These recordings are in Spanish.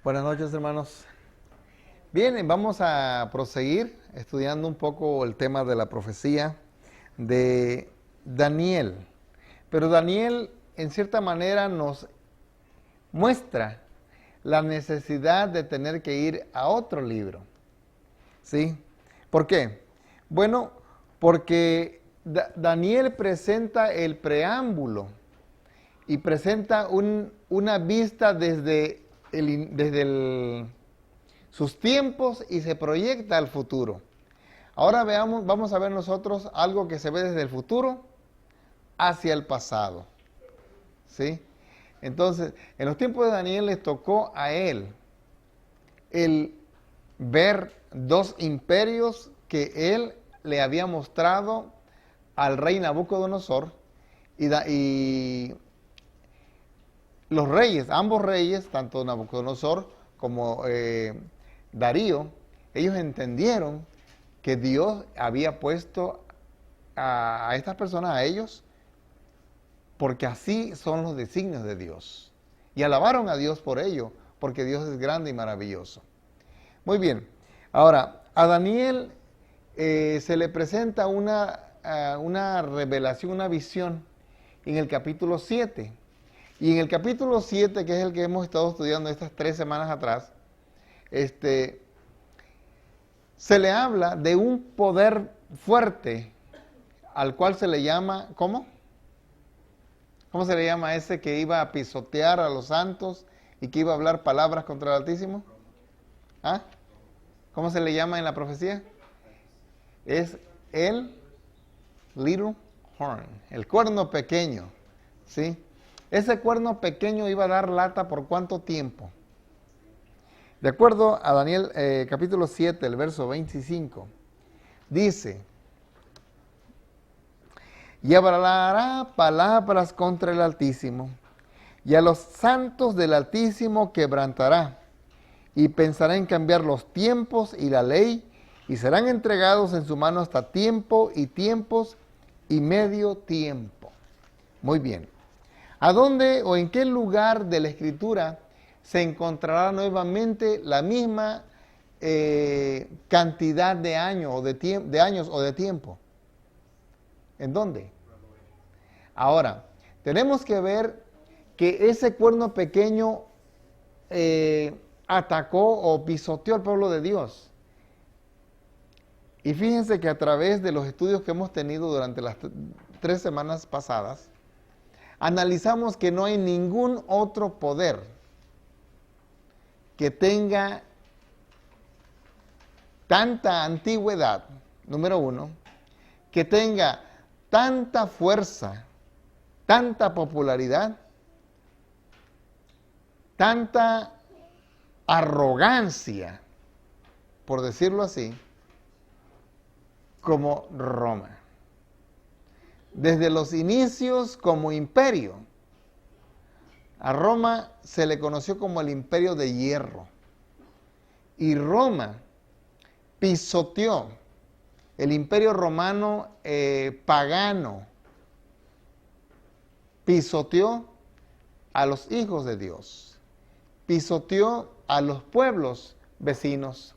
Buenas noches, hermanos. Bien, vamos a proseguir estudiando un poco el tema de la profecía de Daniel. Pero Daniel, en cierta manera, nos muestra la necesidad de tener que ir a otro libro. ¿Sí? ¿Por qué? Bueno, porque Daniel presenta el preámbulo y presenta una vista desde sus tiempos y se proyecta al futuro. Ahora vamos a ver nosotros algo que se ve desde el futuro hacia el pasado. ¿Sí? Entonces, en los tiempos de Daniel les tocó a él el ver dos imperios que él le había mostrado al rey Nabucodonosor y los reyes, ambos reyes, tanto Nabucodonosor como Darío, ellos entendieron que Dios había puesto a estas personas, a ellos, porque así son los designios de Dios. Y alabaron a Dios por ello, porque Dios es grande y maravilloso. Muy bien, ahora, a Daniel se le presenta una revelación, una visión en el capítulo 7. Y en el capítulo 7, que es el que hemos estado estudiando estas 3 semanas atrás, se le habla de un poder fuerte al cual se le llama, ¿cómo? ¿Cómo se le llama a ese que iba a pisotear a los santos y que iba a hablar palabras contra el Altísimo? ¿Ah? ¿Cómo se le llama en la profecía? Es el little horn, el cuerno pequeño, ¿sí? Ese cuerno pequeño iba a dar lata ¿por cuánto tiempo? De acuerdo a Daniel capítulo 7, el verso 25, dice: y hablará palabras contra el Altísimo, y a los santos del Altísimo quebrantará, y pensará en cambiar los tiempos y la ley, y serán entregados en su mano hasta tiempo y tiempos y medio tiempo. Muy bien. ¿A dónde o en qué lugar de la Escritura se encontrará nuevamente la misma cantidad de años o de tiempo? ¿En dónde? Ahora, tenemos que ver que ese cuerno pequeño atacó o pisoteó al pueblo de Dios. Y fíjense que a través de los estudios que hemos tenido durante las 3 semanas pasadas, analizamos que no hay ningún otro poder que tenga tanta antigüedad, número 1, que tenga tanta fuerza, tanta popularidad, tanta arrogancia, por decirlo así, como Roma. Desde los inicios como imperio, a Roma se le conoció como el imperio de hierro. Y Roma pisoteó el imperio romano pagano, pisoteó a los hijos de Dios, pisoteó a los pueblos vecinos.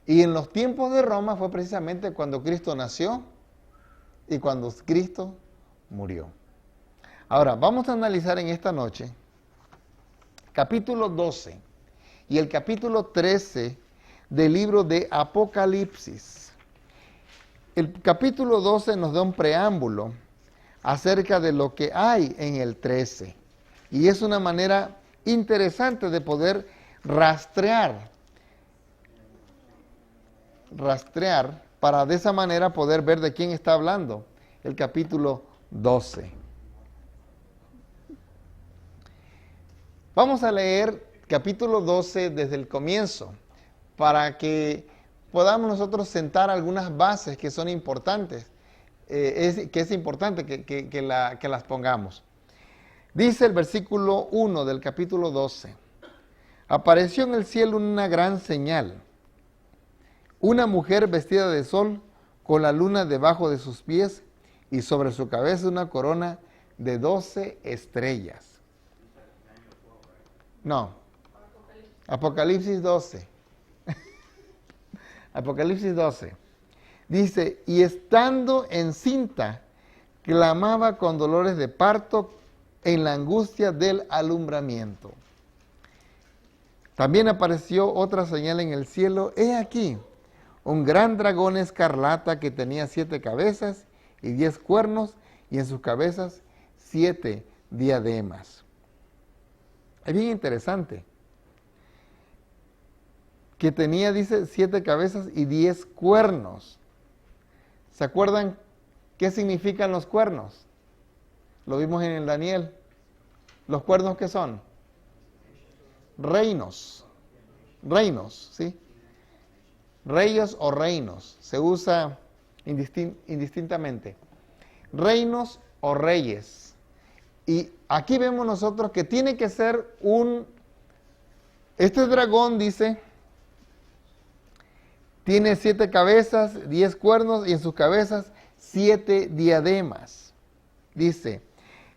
Y en los tiempos de Roma fue precisamente cuando Cristo nació y cuando Cristo murió. Ahora, vamos a analizar en esta noche capítulo 12 y el capítulo 13 del libro de Apocalipsis. El capítulo 12 nos da un preámbulo acerca de lo que hay en el 13. Y es una manera interesante de poder rastrear para de esa manera poder ver de quién está hablando el capítulo 12. Vamos a leer capítulo 12 desde el comienzo para que podamos nosotros sentar algunas bases que son importantes, que es importante que las pongamos. Dice el versículo 1 del capítulo 12: apareció en el cielo una gran señal, una mujer vestida de sol con la luna debajo de sus pies y sobre su cabeza una corona de 12 estrellas. No, Apocalipsis 12. Apocalipsis 12. Dice, y estando encinta, clamaba con dolores de parto en la angustia del alumbramiento. También apareció otra señal en el cielo. He aquí, un gran dragón escarlata que tenía 7 cabezas y 10 cuernos, y en sus cabezas 7 diademas. Es bien interesante. Que tenía, dice, 7 cabezas y 10 cuernos. ¿Se acuerdan qué significan los cuernos? Lo vimos en el Daniel. ¿Los cuernos qué son? Reinos. Reinos, ¿sí? Reyes o reinos. Se usa indistintamente. Reinos o reyes. Y aquí vemos nosotros que tiene que ser este dragón, dice, tiene 7 cabezas, 10 cuernos, y en sus cabezas 7 diademas. Dice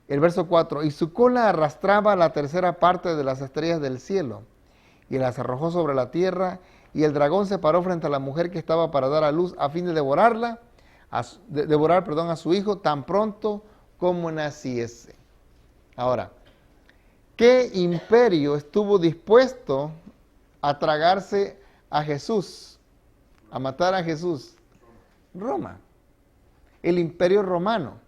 el verso 4, y su cola arrastraba la tercera parte de las estrellas del cielo, y las arrojó sobre la tierra, y el dragón se paró frente a la mujer que estaba para dar a luz, a fin de devorar a su hijo tan pronto como naciese. Ahora, ¿qué imperio estuvo dispuesto a tragarse a Jesús, a matar a Jesús? Roma. El imperio romano.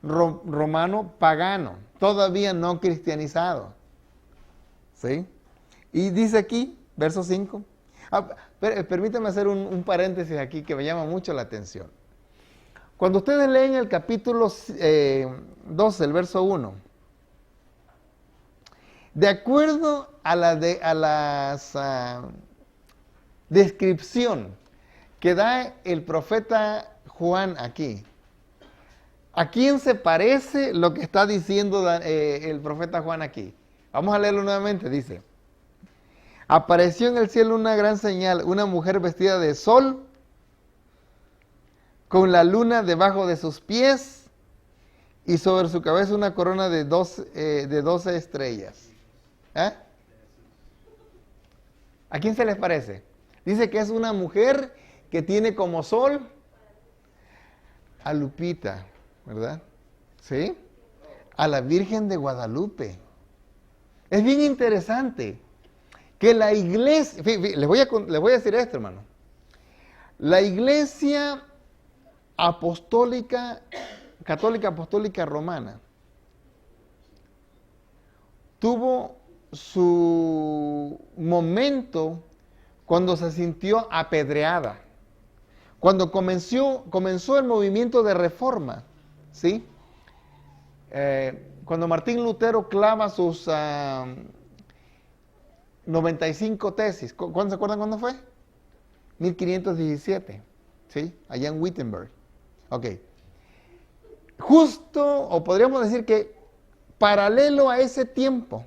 Romano pagano, todavía no cristianizado. ¿Sí? Y dice aquí, verso 5. Permítame hacer un paréntesis aquí que me llama mucho la atención. Cuando ustedes leen el capítulo 12, el verso 1, de acuerdo a la descripción que da el profeta Juan aquí, ¿a quién se parece lo que está diciendo el profeta Juan aquí? Vamos a leerlo nuevamente, dice. Apareció en el cielo una gran señal, una mujer vestida de sol, con la luna debajo de sus pies, y sobre su cabeza una corona de 12 estrellas. ¿Eh? ¿A quién se les parece? Dice que es una mujer que tiene como sol a Lupita, ¿verdad? ¿Sí? A la Virgen de Guadalupe. Es bien interesante que la iglesia, les voy a decir esto, hermano. La iglesia apostólica, católica apostólica romana, tuvo su momento cuando se sintió apedreada. Cuando comenzó el movimiento de reforma, ¿sí? Cuando Martín Lutero clava sus 95 tesis, ¿cuándo se acuerdan cuándo fue? 1517, ¿sí? Allá en Wittenberg. Ok. Justo, o podríamos decir que paralelo a ese tiempo,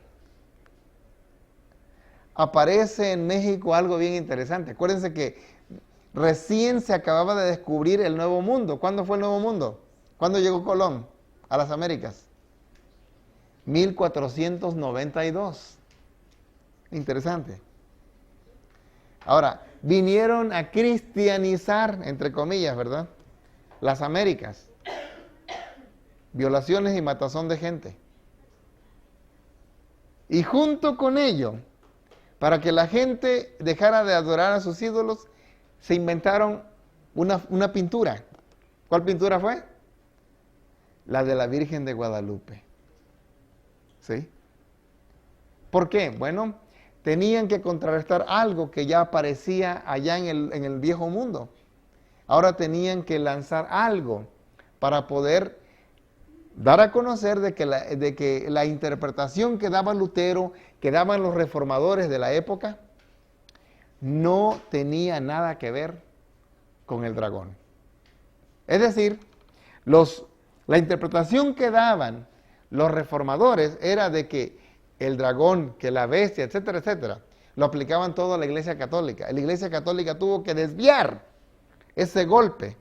aparece en México algo bien interesante. Acuérdense que recién se acababa de descubrir el Nuevo Mundo. ¿Cuándo fue el Nuevo Mundo? ¿Cuándo llegó Colón a las Américas? 1492. Interesante. Ahora, vinieron a cristianizar, entre comillas, ¿verdad?, las Américas. Violaciones y matazón de gente. Y junto con ello, para que la gente dejara de adorar a sus ídolos, se inventaron una pintura. ¿Cuál pintura fue? La de la Virgen de Guadalupe. ¿Sí? ¿Por qué? Bueno, tenían que contrarrestar algo que ya aparecía allá en el viejo mundo. Ahora tenían que lanzar algo para poder dar a conocer de que la interpretación que daba Lutero, que daban los reformadores de la época, no tenía nada que ver con el dragón. Es decir, la interpretación que daban los reformadores era de que el dragón, que la bestia, etcétera, etcétera, lo aplicaban todo a la Iglesia Católica. La Iglesia Católica tuvo que desviar ese golpe.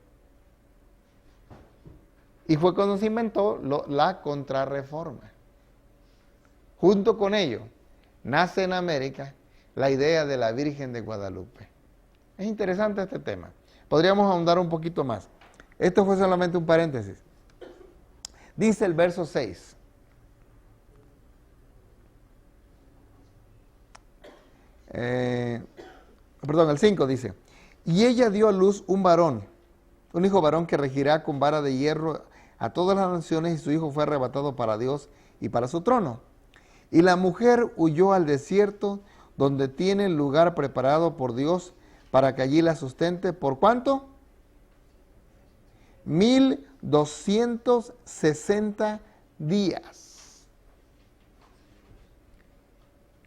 Y fue cuando se inventó la Contrarreforma. Junto con ello, nace en América la idea de la Virgen de Guadalupe. Es interesante este tema. Podríamos ahondar un poquito más. Esto fue solamente un paréntesis. Dice el verso 6. El 5 dice, y ella dio a luz un varón, un hijo varón que regirá con vara de hierro a todas las naciones, y su hijo fue arrebatado para Dios y para su trono. Y la mujer huyó al desierto, donde tiene el lugar preparado por Dios para que allí la sustente. ¿Por cuánto? 1260 días.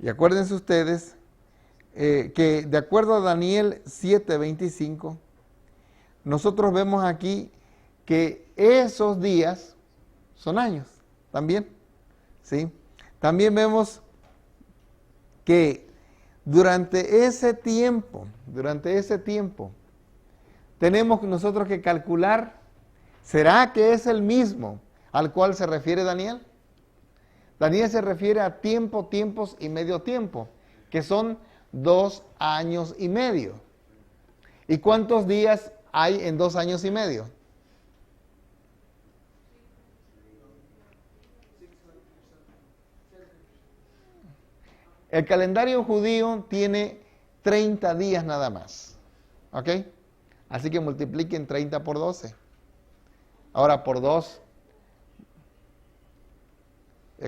Y acuérdense ustedes que de acuerdo a Daniel 7:25, nosotros vemos aquí que esos días son años también, ¿sí? También vemos que durante ese tiempo, tenemos nosotros que calcular, ¿será que es el mismo al cual se refiere Daniel? Daniel se refiere a tiempo, tiempos y medio tiempo, que son 2 años y medio. ¿Y cuántos días hay en 2 años y medio? El calendario judío tiene 30 días nada más. ¿Ok? Así que multipliquen 30 por 12. Ahora por 2.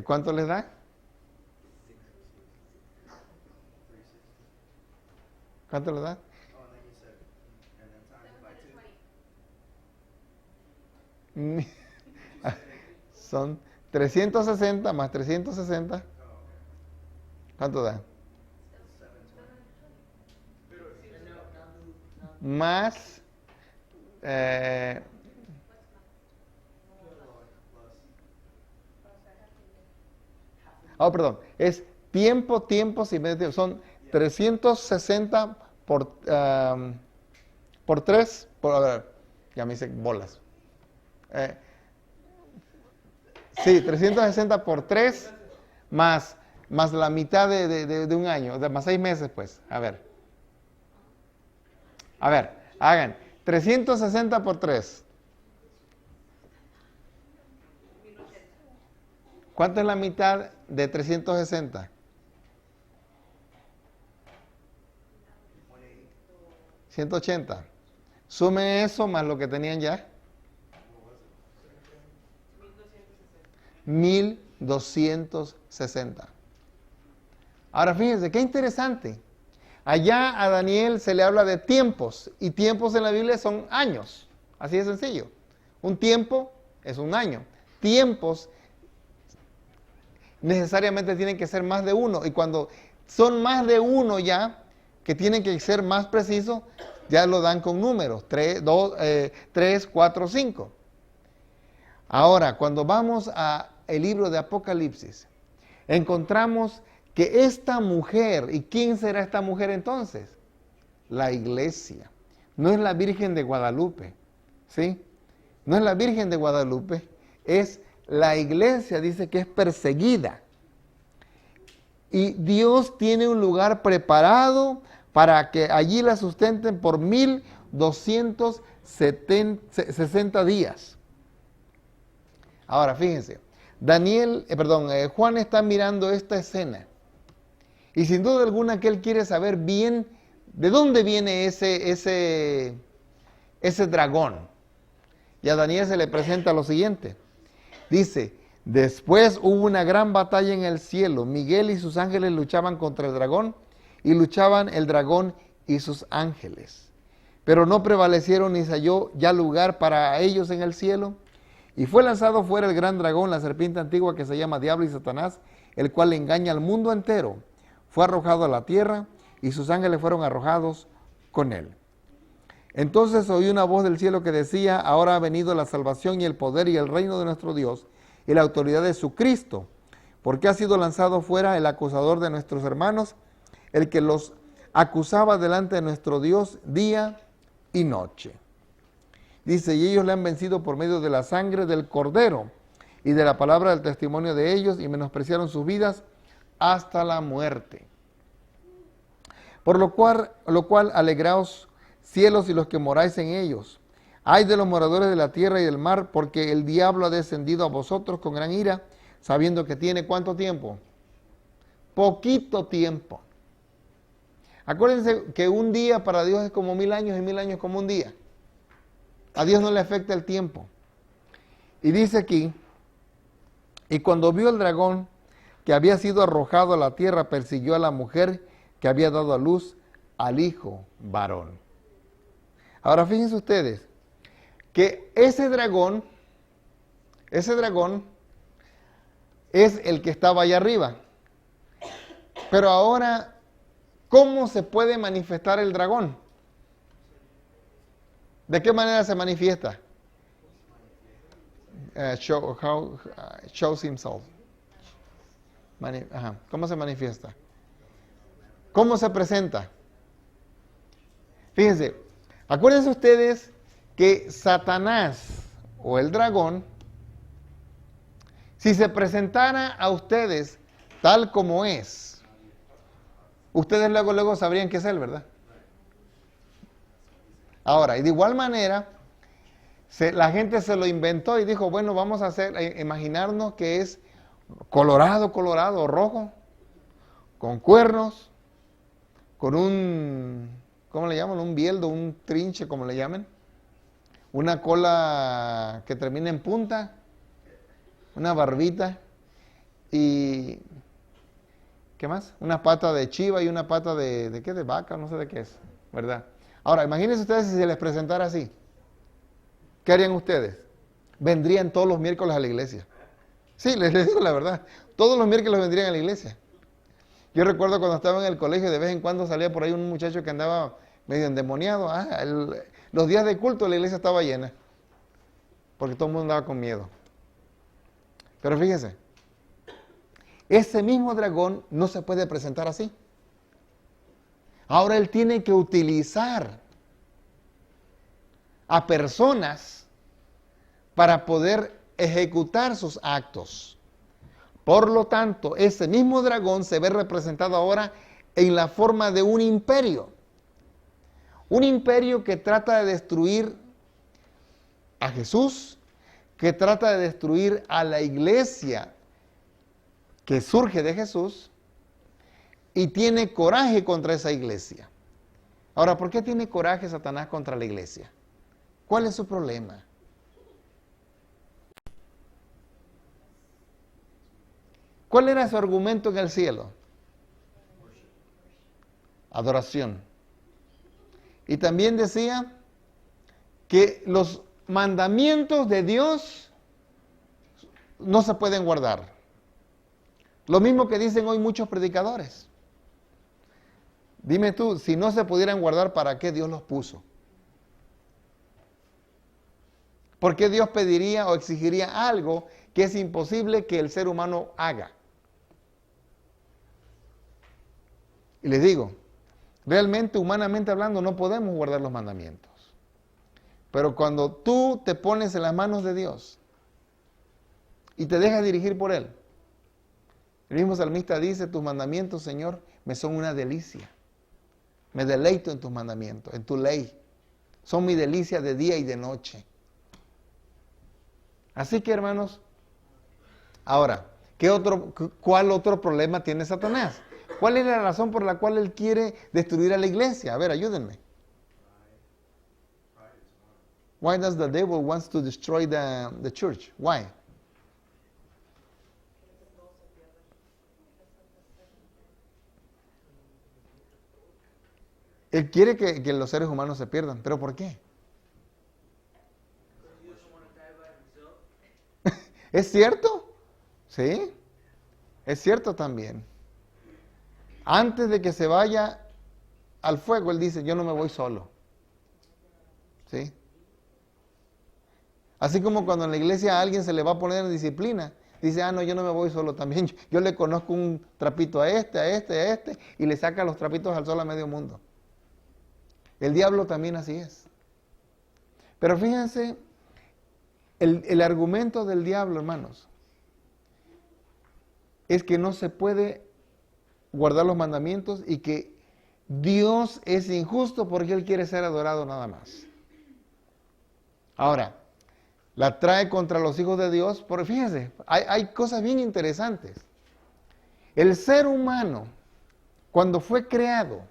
¿Cuánto les da? ¿Cuánto les da? Son 360 más 360. ¿Cuánto da? Más perdón, es tiempo, tiempos y medio tiempo. Son 360 por 3, a ver, ya me hice bolas. Sí, 360 por 3 más la mitad de un año, más 6 meses, pues. A ver, hagan 360 por 3. ¿Cuánto es la mitad de 360? 180. Sumen eso más lo que tenían ya. 1260. Ahora fíjense, qué interesante. Allá a Daniel se le habla de tiempos, y tiempos en la Biblia son años. Así de sencillo. Un tiempo es un año. Tiempos necesariamente tienen que ser más de uno, y cuando son más de uno ya, que tienen que ser más precisos, ya lo dan con números, 3, 4, 5. Ahora, cuando vamos a el libro de Apocalipsis, encontramos que esta mujer, ¿y quién será esta mujer entonces? La iglesia. No es la Virgen de Guadalupe, ¿sí? No es la Virgen de Guadalupe, es la iglesia, dice que es perseguida. Y Dios tiene un lugar preparado para que allí la sustenten por 1260 días. Ahora, fíjense, Juan está mirando esta escena. Y sin duda alguna que él quiere saber bien de dónde viene ese dragón. Y a Daniel se le presenta lo siguiente. Dice, después hubo una gran batalla en el cielo. Miguel y sus ángeles luchaban contra el dragón, y luchaban el dragón y sus ángeles. Pero no prevalecieron, ni se halló ya lugar para ellos en el cielo. Y fue lanzado fuera el gran dragón, la serpiente antigua que se llama Diablo y Satanás, el cual engaña al mundo entero. Fue arrojado a la tierra, y sus ángeles fueron arrojados con él. Entonces oí una voz del cielo que decía, ahora ha venido la salvación y el poder y el reino de nuestro Dios y la autoridad de su Cristo, porque ha sido lanzado fuera el acusador de nuestros hermanos, el que los acusaba delante de nuestro Dios día y noche. Dice, y ellos le han vencido por medio de la sangre del Cordero y de la palabra del testimonio de ellos, y menospreciaron sus vidas hasta la muerte. Por lo cual alegraos cielos y los que moráis en ellos. Ay de los moradores de la tierra y del mar, porque el diablo ha descendido a vosotros con gran ira, sabiendo que tiene ¿cuánto tiempo? Poquito tiempo. Acuérdense que un día para Dios es como 1000 años y 1000 años como un día. A Dios no le afecta el tiempo. Y dice aquí, y cuando vio el dragón que había sido arrojado a la tierra, persiguió a la mujer que había dado a luz al hijo varón. Ahora fíjense ustedes, que ese dragón es el que estaba allá arriba. Pero ahora, ¿cómo se puede manifestar el dragón? ¿De qué manera se manifiesta? Shows himself. ¿Cómo se manifiesta? ¿Cómo se presenta? Fíjense, acuérdense ustedes que Satanás o el dragón, si se presentara a ustedes tal como es, ustedes luego sabrían que es él, ¿verdad? Ahora, y de igual manera, la gente se lo inventó y dijo, bueno, vamos a imaginarnos que es colorado, rojo, con cuernos, con un, ¿cómo le llaman? Un bieldo, un trinche, como le llamen. Una cola que termina en punta, una barbita y, ¿qué más? Una pata de chiva y una pata ¿de qué? De vaca, no sé de qué es, ¿verdad? Ahora, imagínense ustedes si se les presentara así. ¿Qué harían ustedes? Vendrían todos los miércoles a la iglesia. Sí, les digo la verdad. Todos los miércoles vendrían a la iglesia. Yo recuerdo cuando estaba en el colegio, de vez en cuando salía por ahí un muchacho que andaba medio endemoniado. Los días de culto la iglesia estaba llena. Porque todo el mundo andaba con miedo. Pero fíjense, ese mismo dragón no se puede presentar así. Ahora él tiene que utilizar a personas para poder ejecutar sus actos. Por lo tanto, ese mismo dragón se ve representado ahora en la forma de un imperio. Un imperio que trata de destruir a Jesús, que trata de destruir a la iglesia que surge de Jesús y tiene coraje contra esa iglesia. Ahora, ¿por qué tiene coraje Satanás contra la iglesia? ¿Cuál es su problema? ¿Cuál era su argumento en el cielo? Adoración. Y también decía que los mandamientos de Dios no se pueden guardar. Lo mismo que dicen hoy muchos predicadores. Dime tú, si no se pudieran guardar, ¿para qué Dios los puso? ¿Por qué Dios pediría o exigiría algo que es imposible que el ser humano haga? Y les digo, realmente, humanamente hablando, no podemos guardar los mandamientos. Pero cuando tú te pones en las manos de Dios y te dejas dirigir por Él, el mismo salmista dice, tus mandamientos, Señor, me son una delicia. Me deleito en tus mandamientos, en tu ley. Son mi delicia de día y de noche. Así que, hermanos, ahora, ¿cuál otro problema tiene Satanás? ¿Cuál es la razón por la cual él quiere destruir a la iglesia? A ver, ayúdenme. Why does the devil wants to destroy the church? Why? Él quiere que los seres humanos se pierdan. ¿Pero por qué? ¿Es cierto? Sí. Es cierto también. Antes de que se vaya al fuego, él dice, yo no me voy solo. ¿Sí? Así como cuando en la iglesia a alguien se le va a poner en disciplina, dice, no, yo no me voy solo también. Yo le conozco un trapito a este, y le saca los trapitos al sol a medio mundo. El diablo también así es. Pero fíjense, el argumento del diablo, hermanos, es que no se puede guardar los mandamientos y que Dios es injusto porque Él quiere ser adorado nada más. Ahora, la trae contra los hijos de Dios, porque fíjense, hay cosas bien interesantes. El ser humano, cuando fue creado,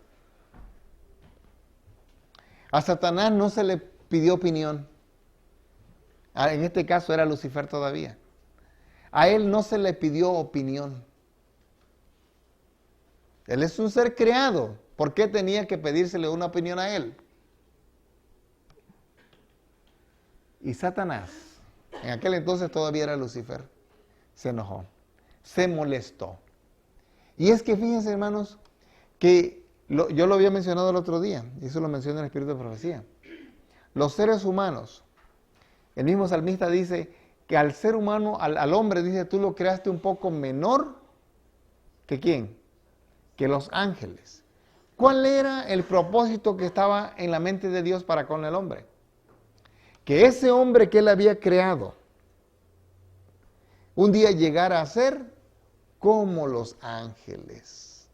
a Satanás no se le pidió opinión. En este caso era Lucifer todavía. A él no se le pidió opinión. Él es un ser creado. ¿Por qué tenía que pedírsele una opinión a él? Y Satanás, en aquel entonces todavía era Lucifer, se enojó, se molestó. Y es que fíjense, hermanos, que yo lo había mencionado el otro día, y eso lo menciona el Espíritu de Profecía. Los seres humanos, el mismo salmista dice que al ser humano, al hombre, dice, tú lo creaste un poco menor que ¿quién? Que los ángeles. ¿Cuál era el propósito que estaba en la mente de Dios para con el hombre? Que ese hombre que él había creado un día llegara a ser como los ángeles.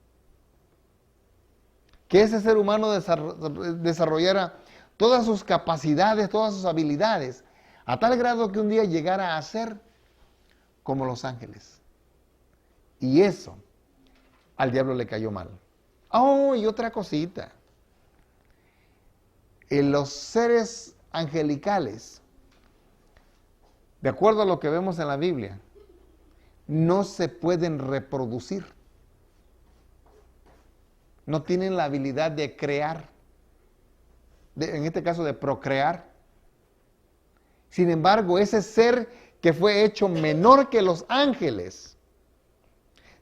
Que ese ser humano desarrollara todas sus capacidades, todas sus habilidades, a tal grado que un día llegara a ser como los ángeles. Y eso al diablo le cayó mal. Oh, y otra cosita. En los seres angelicales, de acuerdo a lo que vemos en la Biblia, no se pueden reproducir. No tienen la habilidad de crear, en este caso de procrear. Sin embargo, ese ser que fue hecho menor que los ángeles,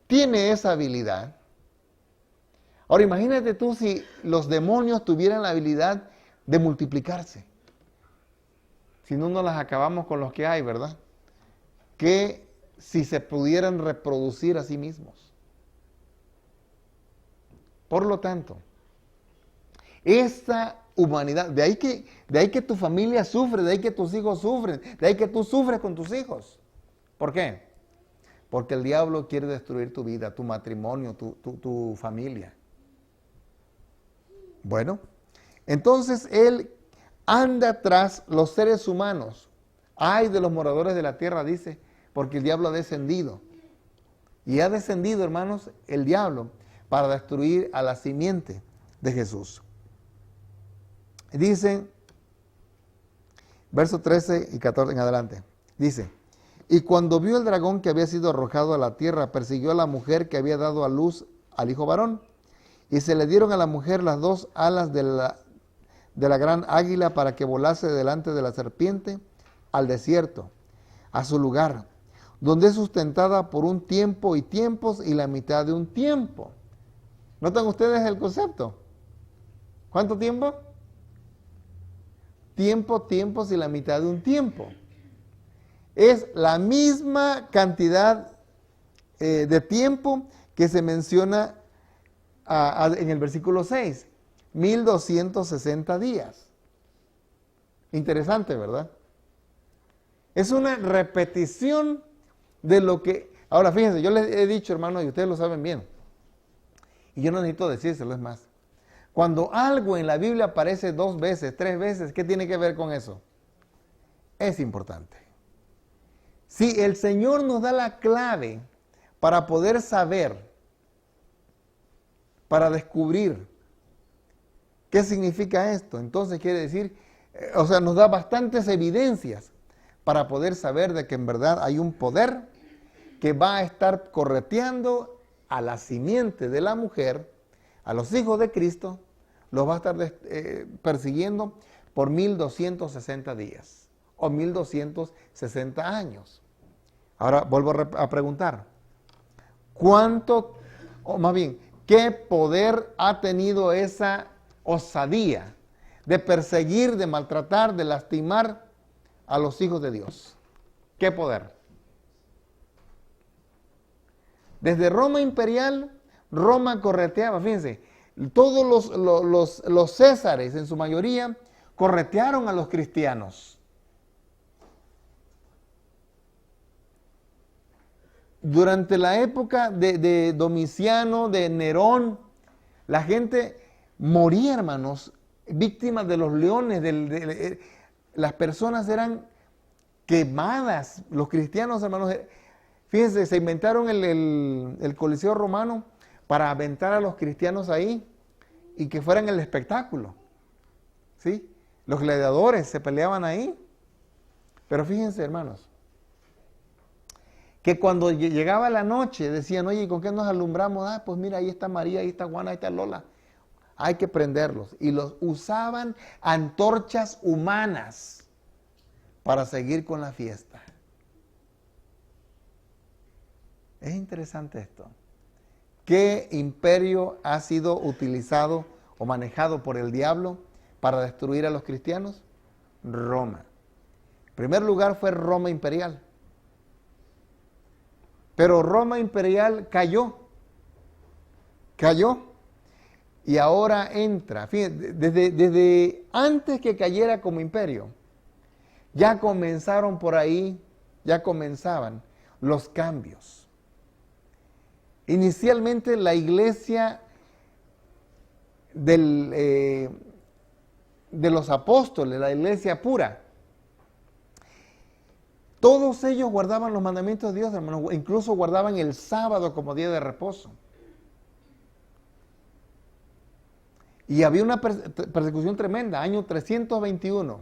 tiene esa habilidad. Ahora imagínate tú si los demonios tuvieran la habilidad de multiplicarse. Si no nos las acabamos con los que hay, ¿verdad? Que si se pudieran reproducir a sí mismos. Por lo tanto, esta humanidad, de ahí que tu familia sufre, de ahí que tus hijos sufren, de ahí que tú sufres con tus hijos. ¿Por qué? Porque el diablo quiere destruir tu vida, tu matrimonio, tu familia. Bueno, entonces él anda tras los seres humanos. Ay de los moradores de la tierra, dice, porque el diablo ha descendido. Y ha descendido, hermanos, el diablo para destruir a la simiente de Jesús. Dice, versos 13 y 14 en adelante, dice, y cuando vio el dragón que había sido arrojado a la tierra, persiguió a la mujer que había dado a luz al hijo varón, y se le dieron a la mujer las dos alas de la gran águila para que volase delante de la serpiente al desierto, a su lugar, donde es sustentada por un tiempo y tiempos y la mitad de un tiempo. ¿Notan ustedes el concepto? ¿Cuánto tiempo? Tiempo, tiempos y la mitad de un tiempo. Es la misma cantidad de tiempo que se menciona en el versículo 6, 1260 días. Interesante, ¿verdad? Es una repetición de lo que... Ahora, fíjense, yo les he dicho, hermanos, y ustedes lo saben bien, y yo no necesito decírselo, es más. Cuando algo en la Biblia aparece 2 veces, 3 veces, ¿qué tiene que ver con eso? Es importante. Si el Señor nos da la clave para poder saber, para descubrir qué significa esto, entonces quiere decir, nos da bastantes evidencias para poder saber de que en verdad hay un poder que va a estar correteando a la simiente de la mujer, a los hijos de Cristo, los va a estar persiguiendo por 1260 días o 1260 años. Ahora vuelvo a preguntar, ¿qué poder ha tenido esa osadía de perseguir, de maltratar, de lastimar a los hijos de Dios? ¿Qué poder? Desde Roma imperial, Roma correteaba, fíjense, todos los césares en su mayoría corretearon a los cristianos. durante la época de Domiciano, de Nerón, la gente moría, hermanos, víctimas de los leones. Las personas eran quemadas. Los cristianos, hermanos, fíjense, se inventaron el Coliseo Romano para aventar a los cristianos ahí y que fueran el espectáculo. ¿Sí? Los gladiadores se peleaban ahí. Pero fíjense, hermanos, que cuando llegaba la noche decían, oye, ¿con qué nos alumbramos? Ah, pues mira, ahí está María, ahí está Juana, ahí está Lola. Hay que prenderlos. Y los usaban antorchas humanas para seguir con la fiesta. Es interesante esto. ¿Qué imperio ha sido utilizado o manejado por el diablo para destruir a los cristianos? Roma. En primer lugar fue Roma imperial. Pero Roma imperial cayó. Y ahora entra. Fíjense, desde antes que cayera como imperio, ya comenzaron por ahí, ya comenzaban los cambios. Inicialmente la iglesia de los apóstoles, la iglesia pura, todos ellos guardaban los mandamientos de Dios, hermanos, incluso guardaban el sábado como día de reposo. Y había una persecución tremenda, año 321.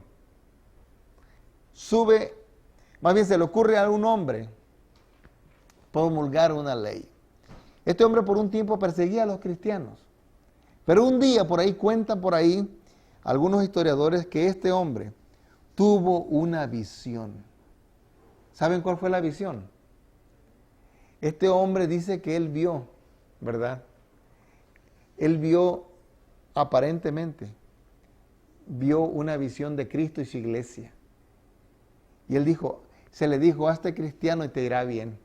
Más bien se le ocurre a un hombre promulgar una ley. Este hombre por un tiempo perseguía a los cristianos. Pero un día, cuentan por ahí algunos historiadores que este hombre tuvo una visión. ¿Saben cuál fue la visión? Este hombre dice que él vio, ¿verdad? Él vio, aparentemente, vio una visión de Cristo y su iglesia. Y él dijo, se le dijo, hazte cristiano y te irá bien.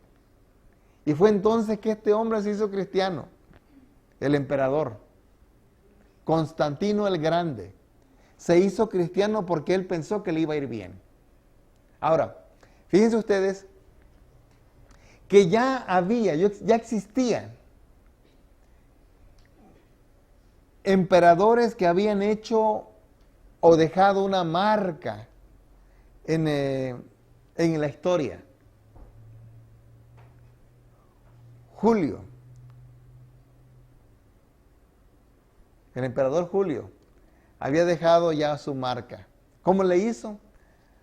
Y fue entonces que este hombre se hizo cristiano, el emperador, Constantino el Grande. Se hizo cristiano porque él pensó que le iba a ir bien. Ahora, fíjense ustedes que ya existían emperadores que habían hecho o dejado una marca en la historia. Julio, el emperador Julio, había dejado ya su marca. ¿Cómo le hizo?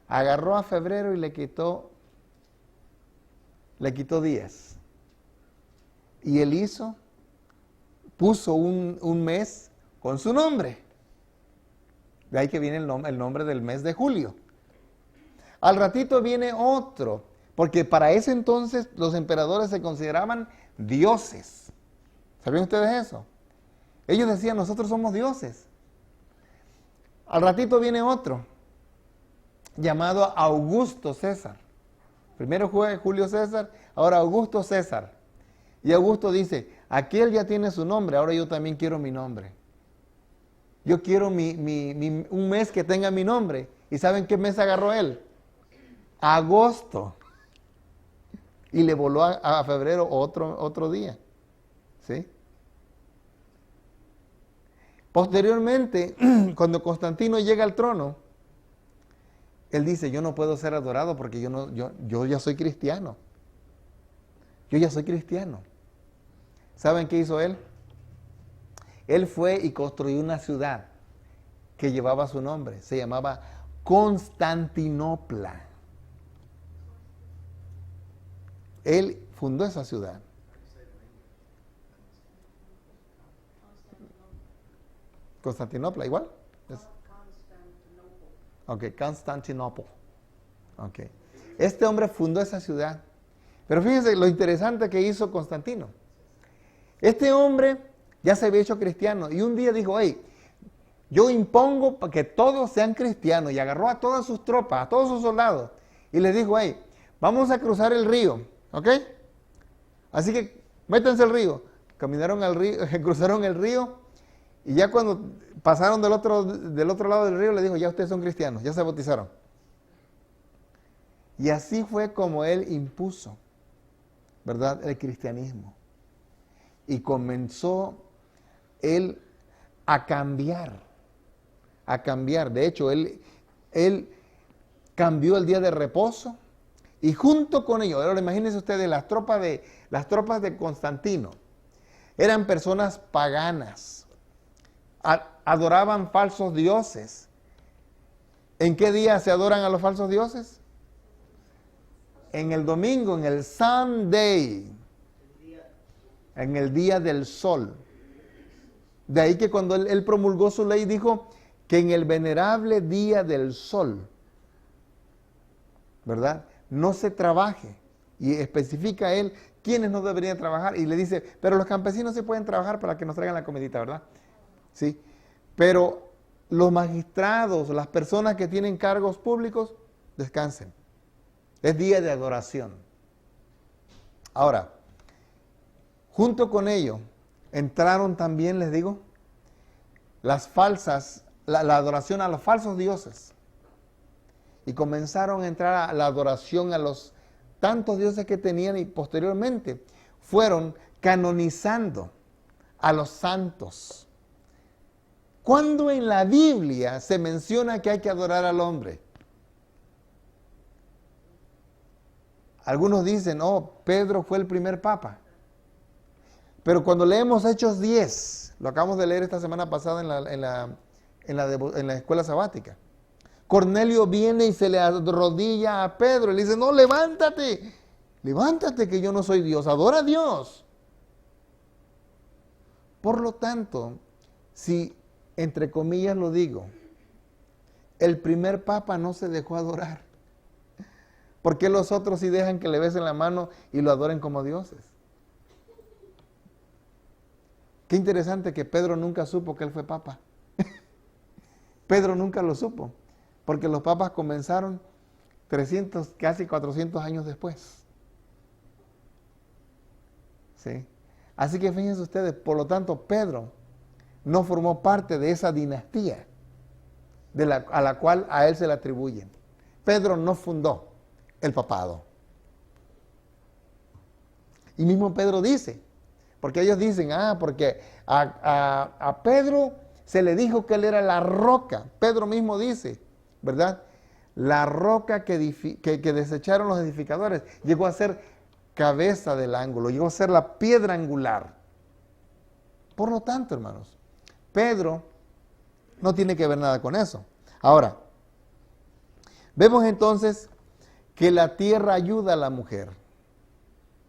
Agarró a febrero y le quitó días. Y él puso un mes con su nombre. De ahí que viene el nombre del mes de julio. Al ratito viene otro, porque para ese entonces los emperadores se consideraban dioses. ¿Sabían ustedes eso? Ellos decían, nosotros somos dioses. Al ratito viene otro, llamado Augusto César. Primero fue Julio César, ahora Augusto César. Y Augusto dice, aquel ya tiene su nombre, ahora yo también quiero mi nombre. Yo quiero un mes que tenga mi nombre. ¿Y saben qué mes agarró él? Agosto. Y le voló a febrero otro día. ¿Sí? Posteriormente, cuando Constantino llega al trono, él dice, yo no puedo ser adorado porque yo ya soy cristiano. Yo ya soy cristiano. ¿Saben qué hizo él? Él fue y construyó una ciudad que llevaba su nombre. Se llamaba Constantinopla. Él fundó esa ciudad. Constantinopla, igual. Ok, Constantinopla. Ok. Este hombre fundó esa ciudad. Pero fíjense lo interesante que hizo Constantino. Este hombre ya se había hecho cristiano y un día dijo, hey, yo impongo para que todos sean cristianos, y agarró a todas sus tropas, a todos sus soldados y les dijo, hey, vamos a cruzar el río, ¿ok? Así que métanse al río. Caminaron al río, cruzaron el río y ya cuando pasaron del otro lado del río le dijo, ya ustedes son cristianos, ya se bautizaron. Y así fue como él impuso ¿verdad?, el cristianismo. Y comenzó él a cambiar. De hecho, él cambió el día de reposo y junto con ellos, ahora imagínense ustedes, las tropas de Constantino, eran personas paganas, adoraban falsos dioses. ¿En qué día se adoran a los falsos dioses? En el domingo, en el Sunday, en el día del sol. De ahí que cuando él promulgó su ley dijo que en el venerable día del sol, ¿verdad?, no se trabaje. Y especifica él quiénes no deberían trabajar. Y le dice, pero los campesinos sí pueden trabajar para que nos traigan la comidita, ¿verdad? Sí. Pero los magistrados, las personas que tienen cargos públicos, descansen. Es día de adoración. Ahora, junto con ello, entraron también, les digo, las falsas, la adoración a los falsos dioses. Y comenzaron a entrar a la adoración a los tantos dioses que tenían y posteriormente fueron canonizando a los santos. ¿Cuándo en la Biblia se menciona que hay que adorar al hombre? Algunos dicen, Pedro fue el primer papa. Pero cuando leemos Hechos 10, lo acabamos de leer esta semana pasada en la escuela sabática, Cornelio viene y se le arrodilla a Pedro y le dice, no, levántate que yo no soy Dios, adora a Dios. Por lo tanto, si entre comillas lo digo, el primer papa no se dejó adorar. ¿Por qué los otros sí dejan que le besen la mano y lo adoren como dioses? Qué interesante que Pedro nunca supo que él fue papa. Pedro nunca lo supo, porque los papas comenzaron 300, casi 400 años después. ¿Sí? Así que fíjense ustedes, por lo tanto, Pedro no formó parte de esa dinastía a la cual a él se le atribuyen. Pedro no fundó el papado. Y mismo Pedro dice, porque ellos dicen, porque a Pedro se le dijo que él era la roca. Pedro mismo dice, ¿verdad? La roca que desecharon los edificadores llegó a ser cabeza del ángulo, llegó a ser la piedra angular. Por lo tanto, hermanos, Pedro no tiene que ver nada con eso. Ahora, vemos entonces que la tierra ayuda a la mujer.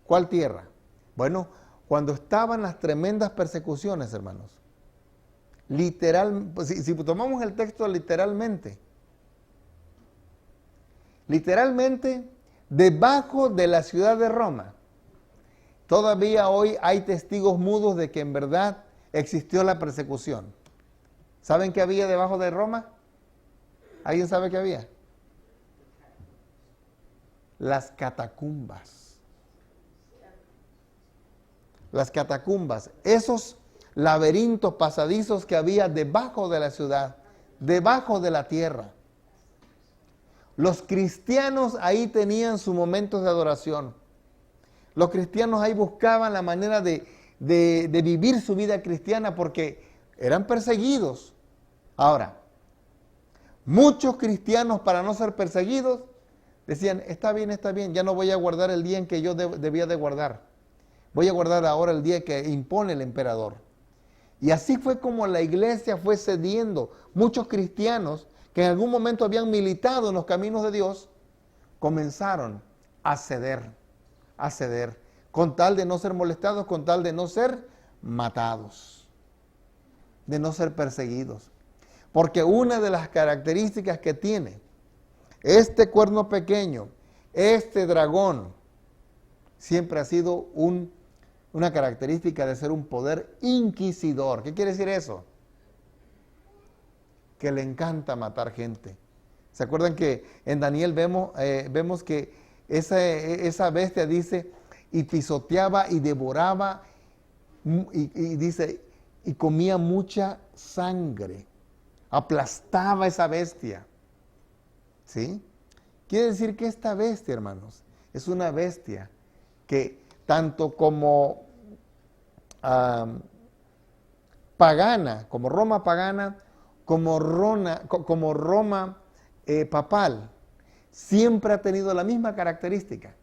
¿Cuál tierra? Bueno, cuando estaban las tremendas persecuciones, hermanos, literal, pues si tomamos el texto literalmente, debajo de la ciudad de Roma, todavía hoy hay testigos mudos de que en verdad existió la persecución. ¿Saben qué había debajo de Roma? ¿Alguien sabe qué había? Las catacumbas. Las catacumbas, esos laberintos pasadizos que había debajo de la ciudad, debajo de la tierra. Los cristianos ahí tenían sus momentos de adoración. Los cristianos ahí buscaban la manera de vivir su vida cristiana porque eran perseguidos. Ahora, muchos cristianos, para no ser perseguidos, decían, está bien, ya no voy a guardar el día en que yo debía de guardar. Voy a guardar ahora el día que impone el emperador. Y así fue como la iglesia fue cediendo. Muchos cristianos que en algún momento habían militado en los caminos de Dios, comenzaron a ceder, con tal de no ser molestados, con tal de no ser matados, de no ser perseguidos. Porque una de las características que tiene este cuerno pequeño, este dragón, siempre ha sido una característica de ser un poder inquisidor. ¿Qué quiere decir eso? Que le encanta matar gente. ¿Se acuerdan que en Daniel vemos que esa bestia dice, y pisoteaba y devoraba, y dice, y comía mucha sangre, aplastaba esa bestia? ¿Sí? Quiere decir que esta bestia, hermanos, es una bestia que tanto como pagana, como Roma pagana, como Roma papal, siempre ha tenido la misma característica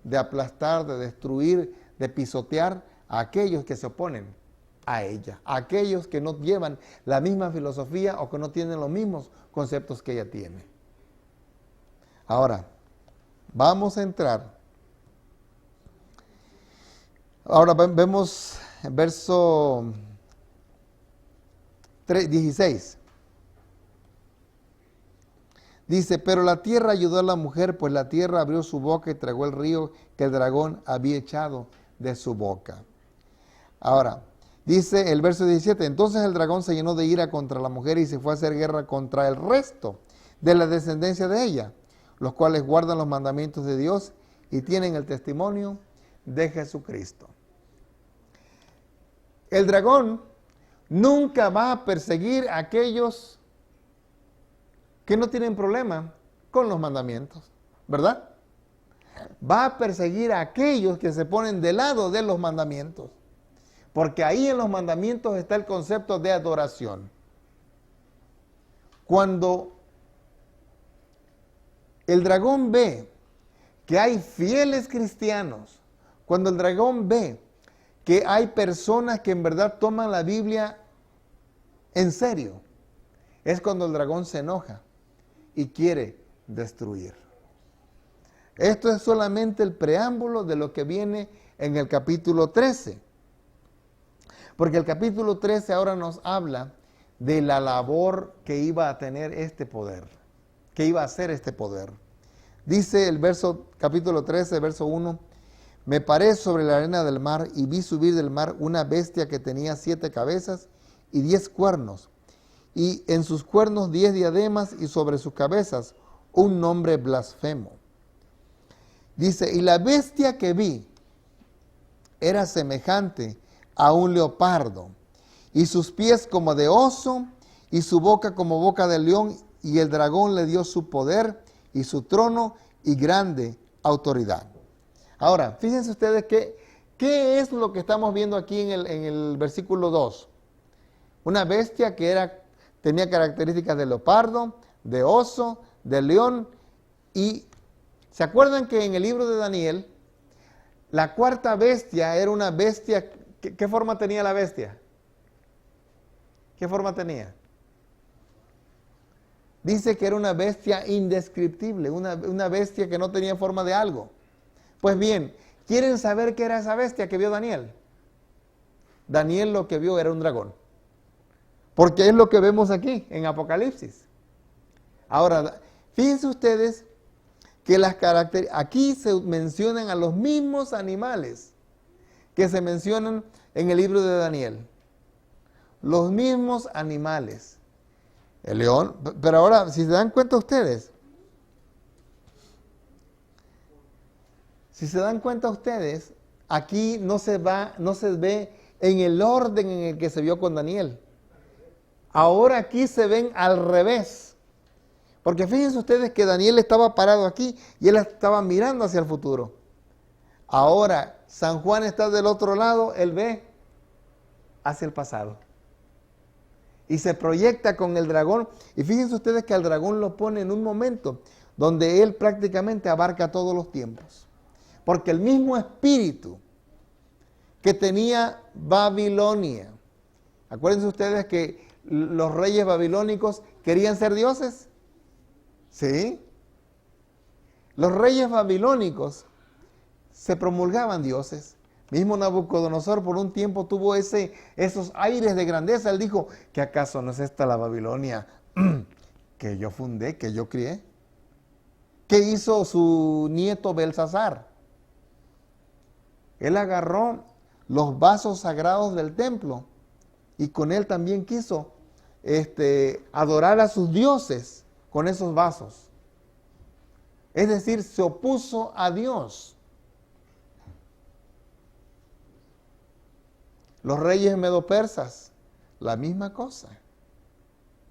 de aplastar, de destruir, de pisotear a aquellos que se oponen a ella, a aquellos que no llevan la misma filosofía o que no tienen los mismos conceptos que ella tiene. Ahora, vamos a entrar. Ahora vemos el verso 16. Dice, pero la tierra ayudó a la mujer, pues la tierra abrió su boca y tragó el río que el dragón había echado de su boca. Ahora, dice el verso 17, entonces el dragón se llenó de ira contra la mujer y se fue a hacer guerra contra el resto de la descendencia de ella, los cuales guardan los mandamientos de Dios y tienen el testimonio de Jesucristo. El dragón nunca va a perseguir a aquellos que no tienen problema con los mandamientos, ¿verdad? Va a perseguir a aquellos que se ponen del lado de los mandamientos, porque ahí en los mandamientos está el concepto de adoración. Cuando el dragón ve que hay fieles cristianos, cuando el dragón ve que hay personas que en verdad toman la Biblia en serio, es cuando el dragón se enoja y quiere destruir. Esto es solamente el preámbulo de lo que viene en el capítulo 13. Porque el capítulo 13 ahora nos habla de la labor que iba a tener este poder, que iba a hacer este poder. Dice el capítulo 13, verso 1, me paré sobre la arena del mar y vi subir del mar una bestia que tenía 7 cabezas y 10 cuernos, y en sus cuernos 10 diademas y sobre sus cabezas un nombre blasfemo. Dice, y la bestia que vi era semejante a un leopardo, y sus pies como de oso, y su boca como boca de león, y el dragón le dio su poder, y su trono, y grande autoridad. Ahora, fíjense ustedes qué es lo que estamos viendo aquí en el versículo 2. Una bestia que tenía características de leopardo, de oso, de león, y ¿se acuerdan que en el libro de Daniel, la cuarta bestia era una bestia? ¿Qué forma tenía la bestia? ¿Qué forma tenía? Dice que era una bestia indescriptible, una bestia que no tenía forma de algo. Pues bien, ¿quieren saber qué era esa bestia que vio Daniel? Daniel lo que vio era un dragón. Porque es lo que vemos aquí en Apocalipsis. Ahora, fíjense ustedes que aquí se mencionan a los mismos animales que se mencionan en el libro de Daniel. Los mismos animales. El león, pero ahora, si se dan cuenta ustedes, aquí no se ve en el orden en el que se vio con Daniel. Ahora aquí se ven al revés. Porque fíjense ustedes que Daniel estaba parado aquí y él estaba mirando hacia el futuro. Ahora San Juan está del otro lado, él ve hacia el pasado. Y se proyecta con el dragón. Y fíjense ustedes que al dragón lo pone en un momento donde él prácticamente abarca todos los tiempos. Porque el mismo espíritu que tenía Babilonia. Acuérdense ustedes que los reyes babilónicos querían ser dioses. ¿Sí? Los reyes babilónicos se promulgaban dioses. Mismo Nabucodonosor por un tiempo tuvo esos aires de grandeza. Él dijo, ¿que acaso no es esta la Babilonia que yo fundé, que yo crié? ¿Qué hizo su nieto Belsasar? Él agarró los vasos sagrados del templo y con él también quiso adorar a sus dioses con esos vasos. Es decir, se opuso a Dios. Los reyes medo-persas, la misma cosa.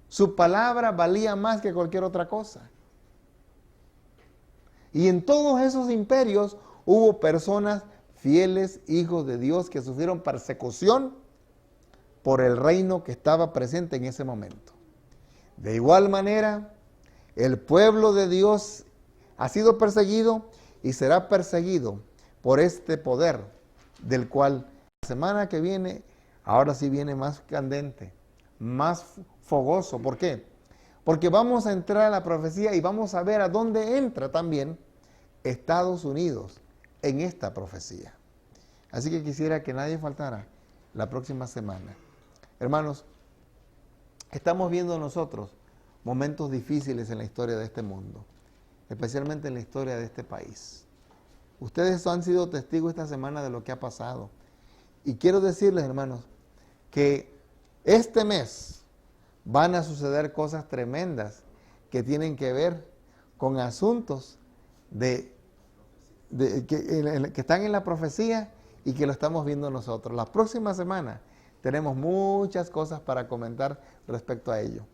Su palabra valía más que cualquier otra cosa. Y en todos esos imperios hubo personas fieles hijos de Dios que sufrieron persecución por el reino que estaba presente en ese momento. De igual manera, el pueblo de Dios ha sido perseguido y será perseguido por este poder, del cual la semana que viene, ahora sí viene más candente, más fogoso. ¿Por qué? Porque vamos a entrar a la profecía y vamos a ver a dónde entra también Estados Unidos en esta profecía. Así que quisiera que nadie faltara la próxima semana. Hermanos, estamos viendo nosotros momentos difíciles en la historia de este mundo, especialmente en la historia de este país. Ustedes han sido testigos esta semana de lo que ha pasado. Y quiero decirles, hermanos, que este mes van a suceder cosas tremendas que tienen que ver con asuntos que están en la profecía y que lo estamos viendo nosotros. La próxima semana tenemos muchas cosas para comentar respecto a ello.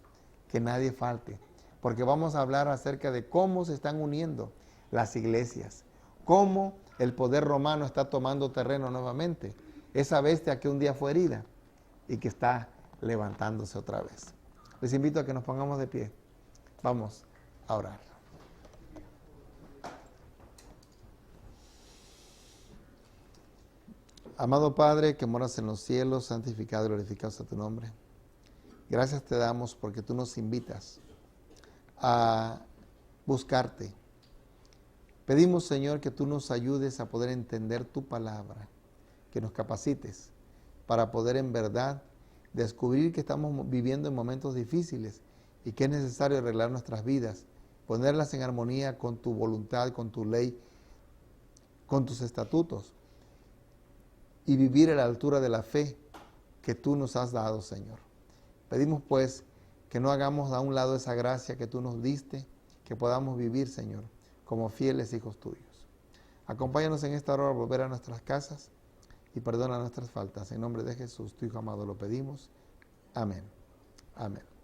Que nadie falte, porque vamos a hablar acerca de cómo se están uniendo las iglesias, cómo el poder romano está tomando terreno nuevamente, esa bestia que un día fue herida y que está levantándose otra vez. Les invito a que nos pongamos de pie. Vamos a orar. Amado Padre, que moras en los cielos, santificado y glorificado sea tu nombre. Gracias te damos porque tú nos invitas a buscarte. Pedimos, Señor, que tú nos ayudes a poder entender tu palabra, que nos capacites para poder en verdad descubrir que estamos viviendo en momentos difíciles y que es necesario arreglar nuestras vidas, ponerlas en armonía con tu voluntad, con tu ley, con tus estatutos y vivir a la altura de la fe que tú nos has dado, Señor. Pedimos pues que no hagamos a un lado esa gracia que tú nos diste, que podamos vivir, Señor, como fieles hijos tuyos. Acompáñanos en esta hora a volver a nuestras casas y perdona nuestras faltas. En nombre de Jesús, tu Hijo amado, lo pedimos. Amén. Amén.